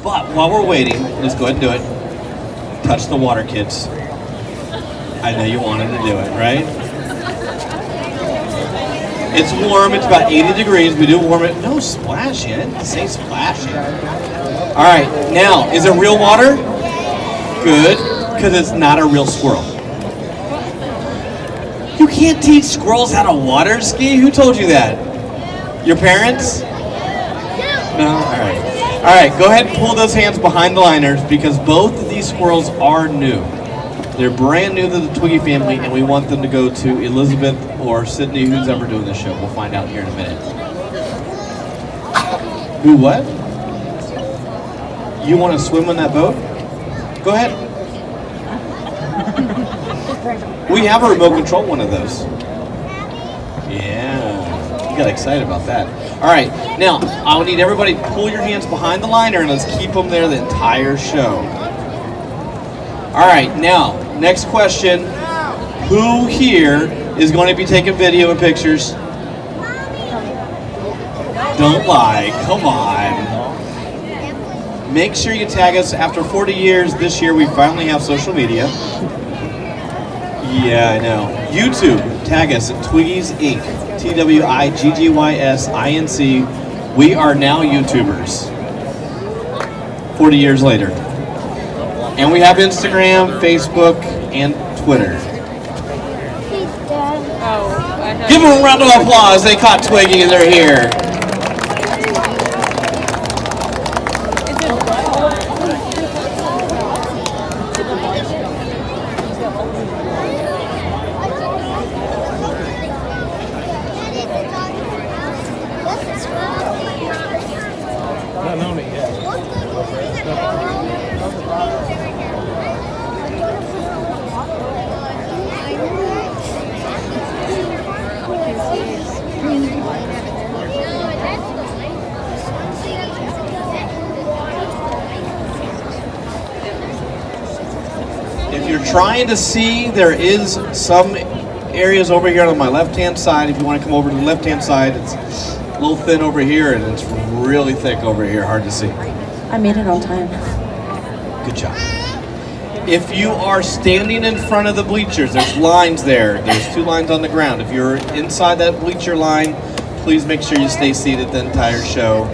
But while we're waiting, let's go ahead and do it. Touch the water, kids. I know you wanted to do it, right? It's warm. It's about 80 degrees. We do warm it. No splash yet. Say splash yet. All right. Now, is it real water? Good, because it's not a real squirrel. You can't teach squirrels how to water ski? Who told you that? Your parents? No? All right. All right, go ahead and pull those hands behind the liners because both of these squirrels are new. They're brand new to the Twiggy family, and we want them to go to Elizabeth or Sydney, who's ever doing this show. We'll find out here in a minute. Who, what? You want to swim on that boat? Go ahead. We have a remote control one of those. Yeah, you got excited about that. All right, now I need everybody to pull your hands behind the liner and let's keep them there the entire show. All right, now, next question. Who here is going to be taking video and pictures? Don't lie, come on. Make sure you tag us. After 40 years, this year we finally have social media. Yeah, I know. YouTube, tag us at Twiggies Inc. TWIGGYSINC. We are now YouTubers. 40 years later. And we have Instagram, Facebook, and Twitter. Give them a round of applause. They caught Twiggy and they're here. If you're trying to see, there is some areas over here on my left-hand side. If you want to come over to the left-hand side, it's a little thin over here, and it's really thick over here, hard to see. I made it on time. Good job. If you are standing in front of the bleachers, there's lines there. There's 2 lines on the ground. If you're inside that bleacher line, please make sure you stay seated the entire show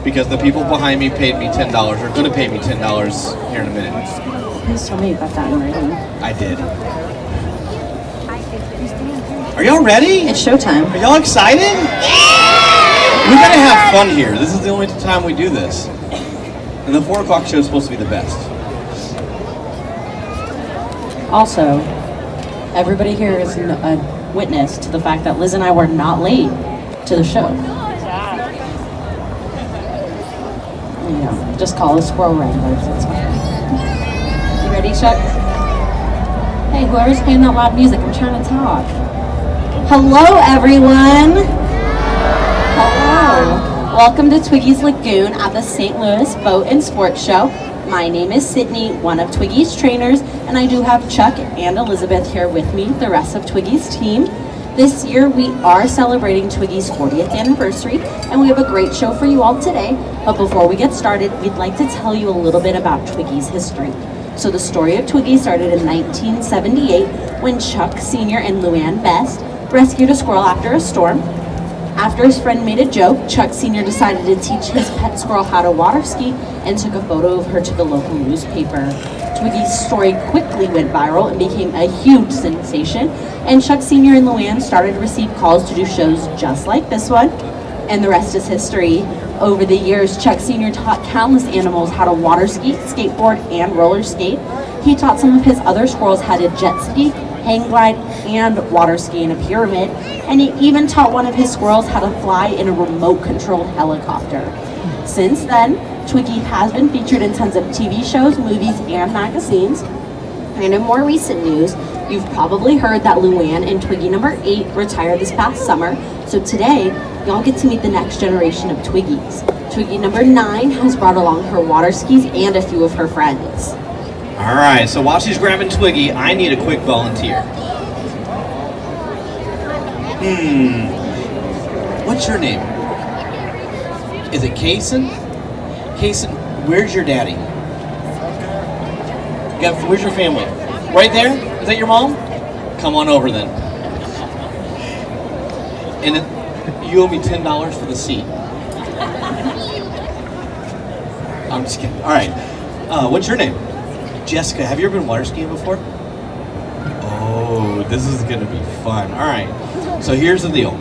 because the people behind me paid me $10, or going to pay me $10 here in a minute. Please tell me about that in writing. I did. Are y'all ready? It's showtime. Are y'all excited? Yeah! We're gonna have fun here. This is the only time we do this. And the 4 o'clock show is supposed to be the best. Also, everybody here is a witness to the fact that Liz and I were not late to the show. You know, just call us Squirrel Wranglers, that's fine. You ready, Chuck? Hey, whoever's playing that loud music, I'm trying to talk. Hello, everyone. Hello. Welcome to Twiggy's Lagoon at the St. Louis Boat and Sports Show. My name is Sydney, one of Twiggy's trainers, and I do have Chuck and Elizabeth here with me, the rest of Twiggy's team. This year we are celebrating Twiggy's 40th anniversary, and we have a great show for you all today. But before we get started, we'd like to tell you a little bit about Twiggy's history. So the story of Twiggy started in 1978 when Chuck Sr. and Luann Best rescued a squirrel after a storm. After his friend made a joke, Chuck Sr. decided to teach his pet squirrel how to water ski and took a photo of her to the local newspaper. Twiggy's story quickly went viral and became a huge sensation, and Chuck Sr. and Luann started to receive calls to do shows just like this one, and the rest is history. Over the years, Chuck Sr. taught countless animals how to water ski, skateboard, and roller skate. He taught some of his other squirrels how to jet ski, hang glide, and water ski in a pyramid, and he even taught one of his squirrels how to fly in a remote-controlled helicopter. Since then, Twiggy has been featured in tons of TV shows, movies, and magazines. And in more recent news, you've probably heard that Luann and Twiggy number 8 retired this past summer, so today, y'all get to meet the next generation of Twiggies. Twiggy number 9 has brought along her water skis and a few of her friends. All right, so while she's grabbing Twiggy, I need a quick volunteer. What's your name? Is it Kaysen? Kaysen, Where's your daddy? Where's your family? Right there? Is that your mom? Come on over then. And you owe me $10 for the seat. I'm just kidding. All right. What's your name? Jessica. Have you ever been water skiing before? Oh, this is going to be fun. All right. So here's the deal.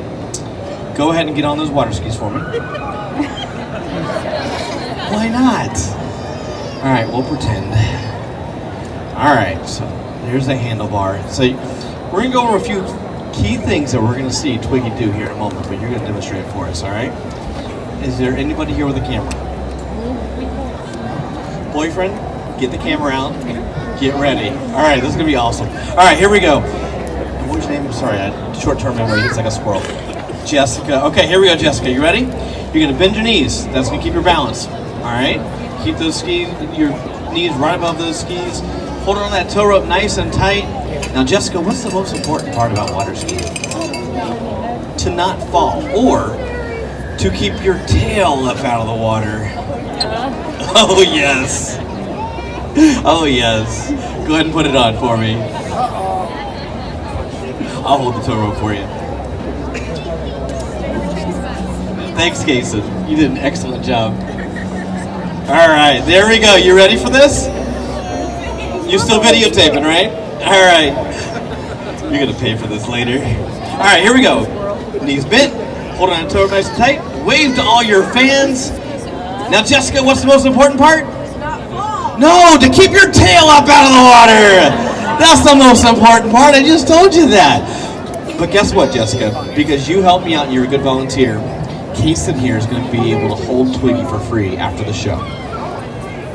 Go ahead and get on those water skis for me. Why not? All right, we'll pretend. All right, so here's the handlebar. So we're going to go over a few key things that we're going to see Twiggy do here in a moment, but you're going to demonstrate it for us, all right? Is there anybody here with a camera? Boyfriend, get the camera out. Get ready. All right, this is going to be awesome. All right, here we go. What's your name? I'm sorry, short-term memory. It's like a squirrel. Jessica. Okay, here we go, Jessica. You ready? You're going to bend your knees. That's going to keep your balance. All right? Keep those skis, your knees right above those skis. Hold on that tow rope nice and tight. Now, Jessica, what's the most important part about water skiing? To not fall, or to keep your tail up out of the water. Oh, yes. Oh, yes. Go ahead and put it on for me. I'll hold the tow rope for you. Thanks, Kason. You did an excellent job. All right, there we go. You ready for this? You're still videotaping, right? All right. You're going to pay for this later. All right, here we go. Knees bent. Hold on to the tow rope nice and tight. Wave to all your fans. Now, Jessica, what's the most important part? No, to keep your tail up out of the water. That's the most important part. I just told you that. But guess what, Jessica? Because you helped me out and you're a good volunteer, Kason here is going to be able to hold Twiggy for free after the show.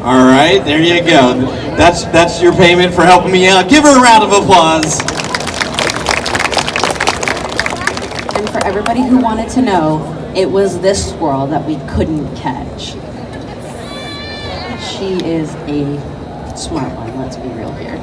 All right, there you go. That's your payment for helping me out. Give her a round of applause. And for everybody who wanted to know, it was this squirrel that we couldn't catch. She is a smart one, let's be real here.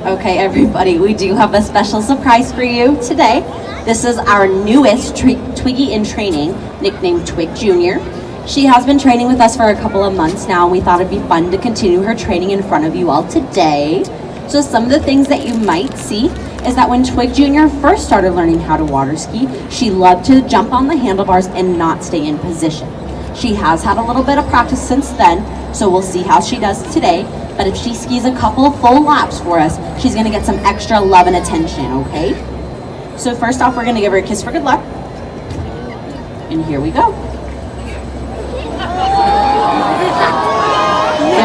Okay, everybody, we do have a special surprise for you today. This is our newest Twiggy in training, nicknamed Twig Jr. She has been training with us for a couple of months now, and we thought it'd be fun to continue her training in front of you all today. So some of the things that you might see is that when Twig Jr. first started learning how to water ski, she loved to jump on the handlebars and not stay in position. She has had a little bit of practice since then, so we'll see how she does today. But if she skis a couple of full laps for us, she's gonna get some extra love and attention, okay? So first off, we're gonna give her a kiss for good luck. And here we go.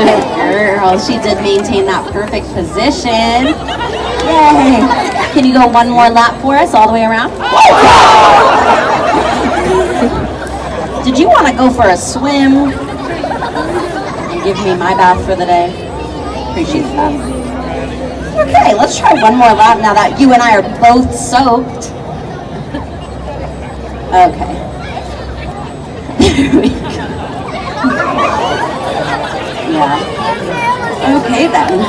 Good girl, she did maintain that perfect position. Yay! Can you go one more lap for us all the way around? Did you want to go for a swim and give me my bath for the day? Appreciate that. Okay, let's try one more lap now that you and I are both soaked. Okay. There we go. Yeah. Okay then.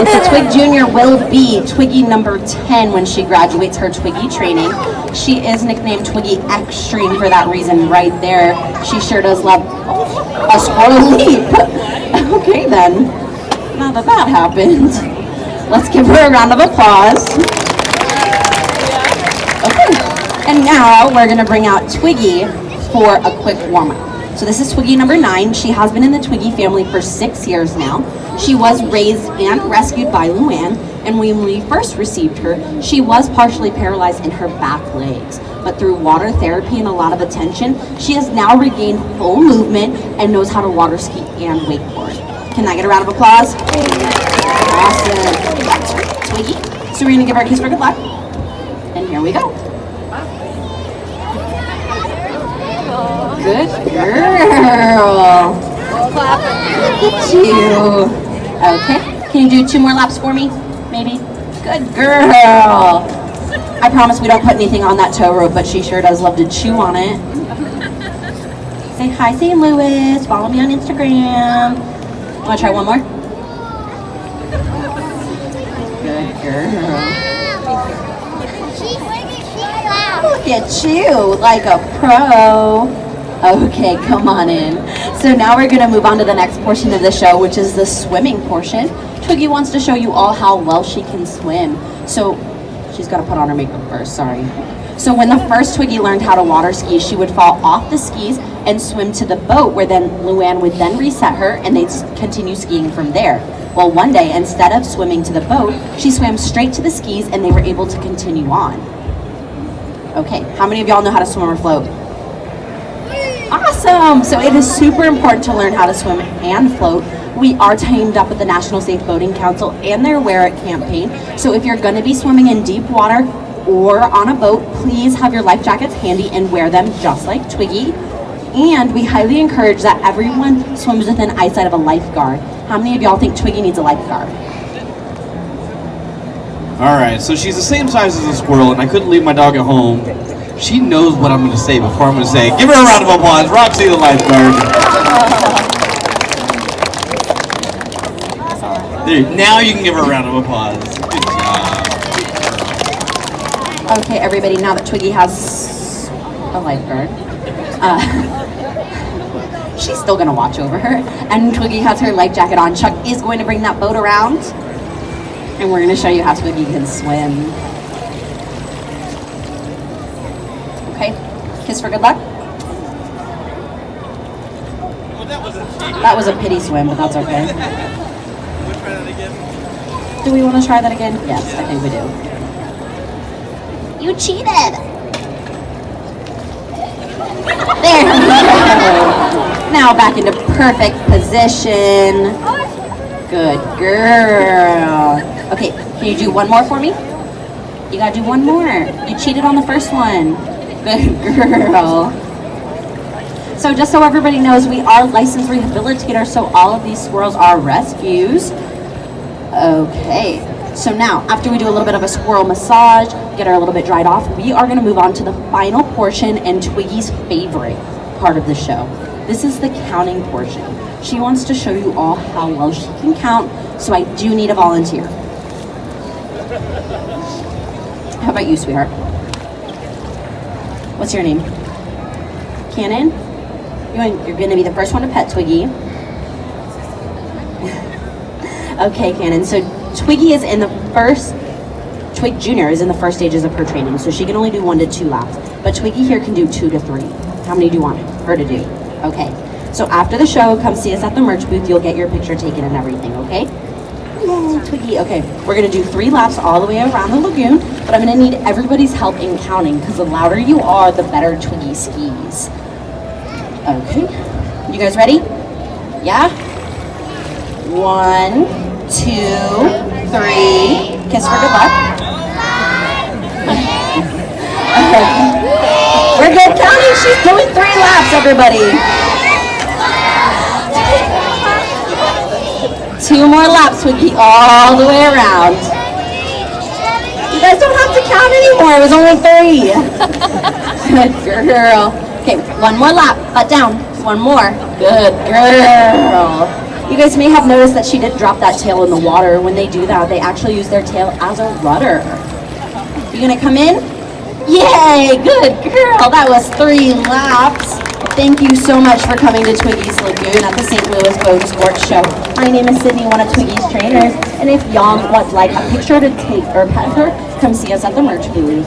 So, Twig Jr. will be Twiggy number 10 when she graduates her Twiggy training. She is nicknamed Twiggy Extreme for that reason right there. She sure does love a squirrel leap. Okay then, now that that happened, let's give her a round of applause. Okay, and now we're gonna bring out Twiggy for a quick warm-up. So this is Twiggy number 9. She has been in the Twiggy family for 6 years now. She was raised and rescued by Luann, and when we first received her, she was partially paralyzed in her back legs. But through water therapy and a lot of attention, she has now regained full movement and knows how to water ski and wakeboard. Can I get a round of applause? Awesome. Twiggy. So we're gonna give her a kiss for good luck. And here we go. Good girl. Look at you. Okay. Can you do 2 more laps for me? Maybe? Good girl. I promise we don't put anything on that tow rope, but she sure does love to chew on it. Say hi, St. Louis. Follow me on Instagram. Want to try one more? Good girl. Look at you, like a pro. Okay, come on in. So now we're gonna move on to the next portion of the show, which is the swimming portion. Twiggy wants to show you all how well she can swim. So she's gotta put on her makeup first, sorry. So when the first Twiggy learned how to water ski, she would fall off the skis and swim to the boat, where then Luann would then reset her and they'd continue skiing from there. Well, one day, instead of swimming to the boat, she swam straight to the skis and they were able to continue on. Okay, how many of y'all know how to swim or float? Awesome! So it is super important to learn how to swim and float. We are teamed up with the National Safe Boating Council and their Wear It campaign. So if you're going to be swimming in deep water or on a boat, please have your life jackets handy and wear them just like Twiggy. And we highly encourage that everyone swims within eyesight of a lifeguard. How many of y'all think Twiggy needs a lifeguard? All right, so she's the same size as a squirrel, and I couldn't leave my dog at home. She knows what I'm going to say before I'm going to say, give her a round of applause, Roxy the lifeguard. There, now you can give her a round of applause. Good job. Okay, everybody, now that Twiggy has a lifeguard, she's still going to watch over her, and Twiggy has her life jacket on. Chuck is going to bring that boat around, and we're going to show you how Twiggy can swim. Okay, kiss for good luck. That was a pity swim, but that's okay. Do we want to try that again? Yes, I think we do. You cheated! There we go. Now back into perfect position. Good girl. Okay, can you do one more for me? You gotta do one more. You cheated on the first one. Good girl. So just so everybody knows, we are licensed rehabilitators, so all of these squirrels are rescues. Okay, so now after we do a little bit of a squirrel massage, get her a little bit dried off, we are going to move on to the final portion and Twiggy's favorite part of the show. This is the counting portion. She wants to show you all how well she can count, so I do need a volunteer. How about you, sweetheart? What's your name? Cannon? You're going to be the first one to pet Twiggy. Okay, Cannon, so Twiggy is in the first, Twig Jr. is in the first stages of her training, so she can only do 1 to 2 laps. But Twiggy here can do 2 to 3. How many do you want her to do? Okay, so after the show, come see us at the merch booth. You'll get your picture taken and everything, okay? Oh, Twiggy, okay. We're gonna do 3 laps all the way around the lagoon, but I'm gonna need everybody's help in counting, because the louder you are, the better Twiggy skis. Okay, you guys ready? Yeah? 1, 2, 3. Kiss for good luck. Okay. We're good counting. She's doing 3 laps, everybody. 2 more laps, Twiggy, all the way around. You guys don't have to count anymore. It was only 3. Good girl. Okay, 1 more lap. Butt down. 1 more. Good girl. You guys may have noticed that she did drop that tail in the water. When they do that, they actually use their tail as a rudder. You gonna come in? Yay, good girl. That was 3 laps. Thank you so much for coming to Twiggy's Lagoon at the St. Louis Boat and Sports Show. My name is Sydney, one of Twiggy's trainers. And if y'all would like a picture to take or pet her, come see us at the merch booth.